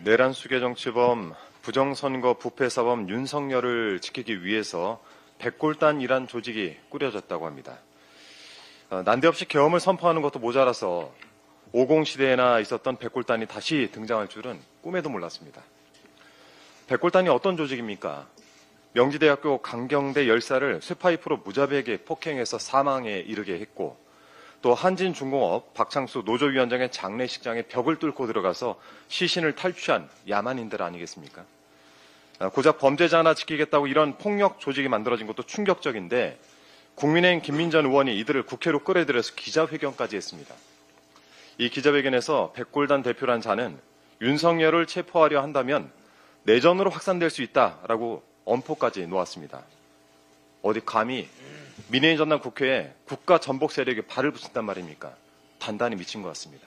내란 수계 정치범, 부정선거 부패사범 윤석열을 지키기 위해서 백골단이란 조직이 꾸려졌다고 합니다. 난데없이 계엄을 선포하는 것도 모자라서 50 시대에나 있었던 백골단이 다시 등장할 줄은 꿈에도 몰랐습니다. 백골단이 어떤 조직입니까? 명지대학교 강경대 열사를 쇠파이프로 무자비하게 폭행해서 사망에 이르게 했고, 또 한진중공업 박창수 노조위원장의 장례식장에 벽을 뚫고 들어가서 시신을 탈취한 야만인들 아니겠습니까? 고작 범죄자 하나 지키겠다고 이런 폭력 조직이 만들어진 것도 충격적인데, 국민의힘 김민전 의원이 이들을 국회로 끌어들여서 기자회견까지 했습니다. 이 기자회견에서 백골단 대표란 자는 윤석열을 체포하려 한다면 내전으로 확산될 수 있다라고 엄포까지 놓았습니다. 어디 감히 민의힘 전남 국회에 국가 전복 세력에 발을 붙인단 말입니까? 단단히 미친 것 같습니다.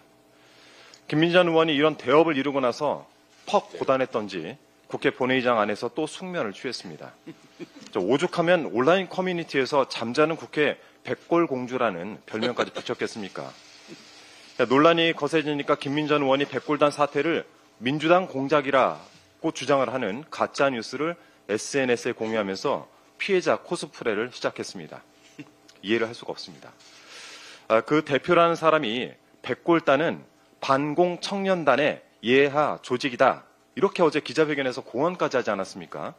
김민전 의원이 이런 대업을 이루고 나서 퍽 고단했던지 국회 본회의장 안에서 또 숙면을 취했습니다. 오죽하면 온라인 커뮤니티에서 잠자는 국회 백골공주라는 별명까지 붙였겠습니까? 논란이 거세지니까 김민전 의원이 백골단 사태를 민주당 공작이라고 주장을 하는 가짜 뉴스를 SNS에 공유하면서 피해자 코스프레를 시작했습니다. 이해를 할 수가 없습니다. 그 대표라는 사람이 백골단은 반공 청년단의 예하 조직이다, 이렇게 어제 기자회견에서 공언까지 하지 않았습니까?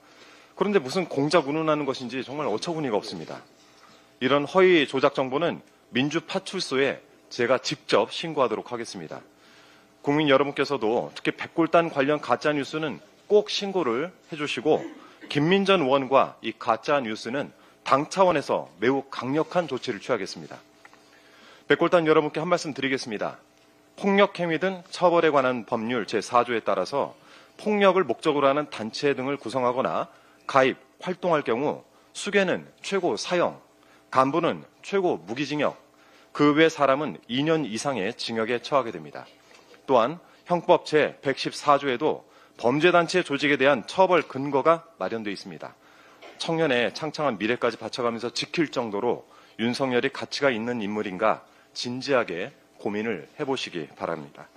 그런데 무슨 공작 운운하는 것인지 정말 어처구니가 없습니다. 이런 허위 조작 정보는 민주파출소에 제가 직접 신고하도록 하겠습니다. 국민 여러분께서도 특히 백골단 관련 가짜 뉴스는 꼭 신고를 해주시고, 김민전 의원과 이 가짜 뉴스는 당 차원에서 매우 강력한 조치를 취하겠습니다. 백골단 여러분께 한 말씀 드리겠습니다. 폭력행위 등 처벌에 관한 법률 제4조에 따라서 폭력을 목적으로 하는 단체 등을 구성하거나 가입, 활동할 경우 수괴는 최고 사형, 간부는 최고 무기징역, 그 외 사람은 2년 이상의 징역에 처하게 됩니다. 또한 형법 제114조에도 범죄단체 조직에 대한 처벌 근거가 마련되어 있습니다. 청년의 창창한 미래까지 바쳐가면서 지킬 정도로 윤석열이 가치가 있는 인물인가 진지하게 고민을 해보시기 바랍니다.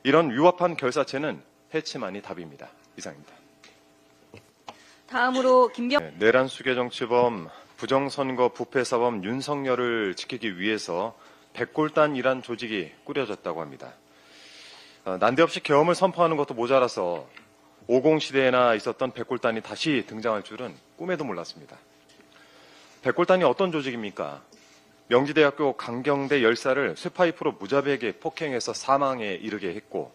이런 위법한 결사체는 해치만이 답입니다. 이상입니다. 다음으로 내란 수계 정치범, 부정선거 부패사범 윤석열을 지키기 위해서 백골단이란 조직이 꾸려졌다고 합니다. 난데없이 계엄을 선포하는 것도 모자라서 50 시대에나 있었던 백골단이 다시 등장할 줄은 꿈에도 몰랐습니다. 백골단이 어떤 조직입니까? 명지대학교 강경대 열사를 쇠파이프로 무자비하게 폭행해서 사망에 이르게 했고,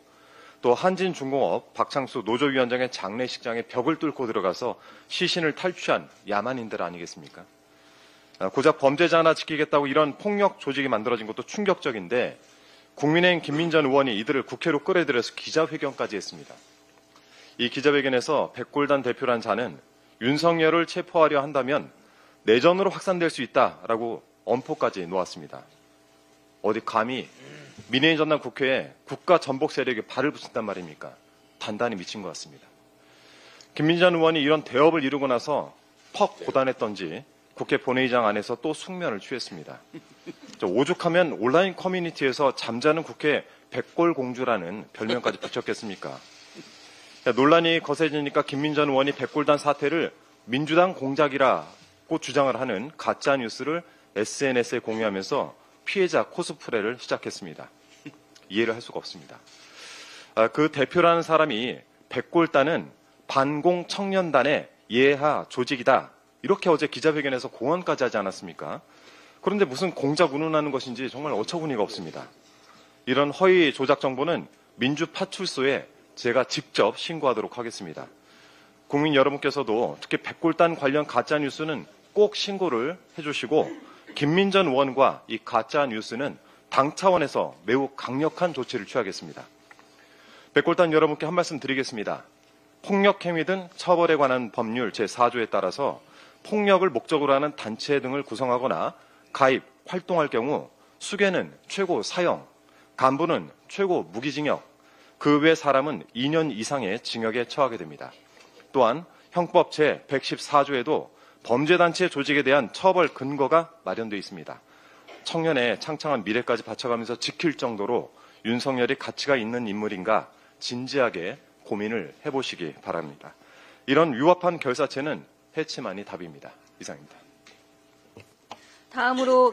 또 한진중공업 박창수 노조위원장의 장례식장에 벽을 뚫고 들어가서 시신을 탈취한 야만인들 아니겠습니까? 고작 범죄자 하나 지키겠다고 이런 폭력 조직이 만들어진 것도 충격적인데, 국민의힘 김민전 의원이 이들을 국회로 끌어들여서 기자회견까지 했습니다. 이 기자회견에서 백골단 대표란 자는 윤석열을 체포하려 한다면 내전으로 확산될 수 있다라고 엄포까지 놓았습니다. 어디 감히 민의힘 전남 국회에 국가 전복 세력에 발을 붙인단 말입니까? 단단히 미친 것 같습니다. 김민전 의원이 이런 대업을 이루고 나서 퍽 고단했던지 국회 본회의장 안에서 또 숙면을 취했습니다. 오죽하면 온라인 커뮤니티에서 잠자는 국회 백골공주라는 별명까지 붙였겠습니까? 논란이 거세지니까 김민전 의원이 백골단 사태를 민주당 공작이라고 주장을 하는 가짜 뉴스를 SNS에 공유하면서 피해자 코스프레를 시작했습니다. 이해를 할 수가 없습니다. 그 대표라는 사람이 백골단은 반공 청년단의 예하 조직이다, 이렇게 어제 기자회견에서 공언까지 하지 않았습니까? 그런데 무슨 공작 운운하는 것인지 정말 어처구니가 없습니다. 이런 허위 조작 정보는 민주파출소에 제가 직접 신고하도록 하겠습니다. 국민 여러분께서도 특히 백골단 관련 가짜 뉴스는 꼭 신고를 해주시고, 김민전 의원과 이 가짜 뉴스는 당 차원에서 매우 강력한 조치를 취하겠습니다. 백골단 여러분께 한 말씀 드리겠습니다. 폭력행위 등 처벌에 관한 법률 제4조에 따라서 폭력을 목적으로 하는 단체 등을 구성하거나 가입, 활동할 경우 수괴는 최고 사형, 간부는 최고 무기징역, 그 외 사람은 2년 이상의 징역에 처하게 됩니다. 또한 형법 제114조에도 범죄단체 조직에 대한 처벌 근거가 마련되어 있습니다. 청년의 창창한 미래까지 바쳐가면서 지킬 정도로 윤석열이 가치가 있는 인물인가 진지하게 고민을 해보시기 바랍니다. 이런 위법한 결사체는 해치만이 답입니다. 이상입니다. 다음으로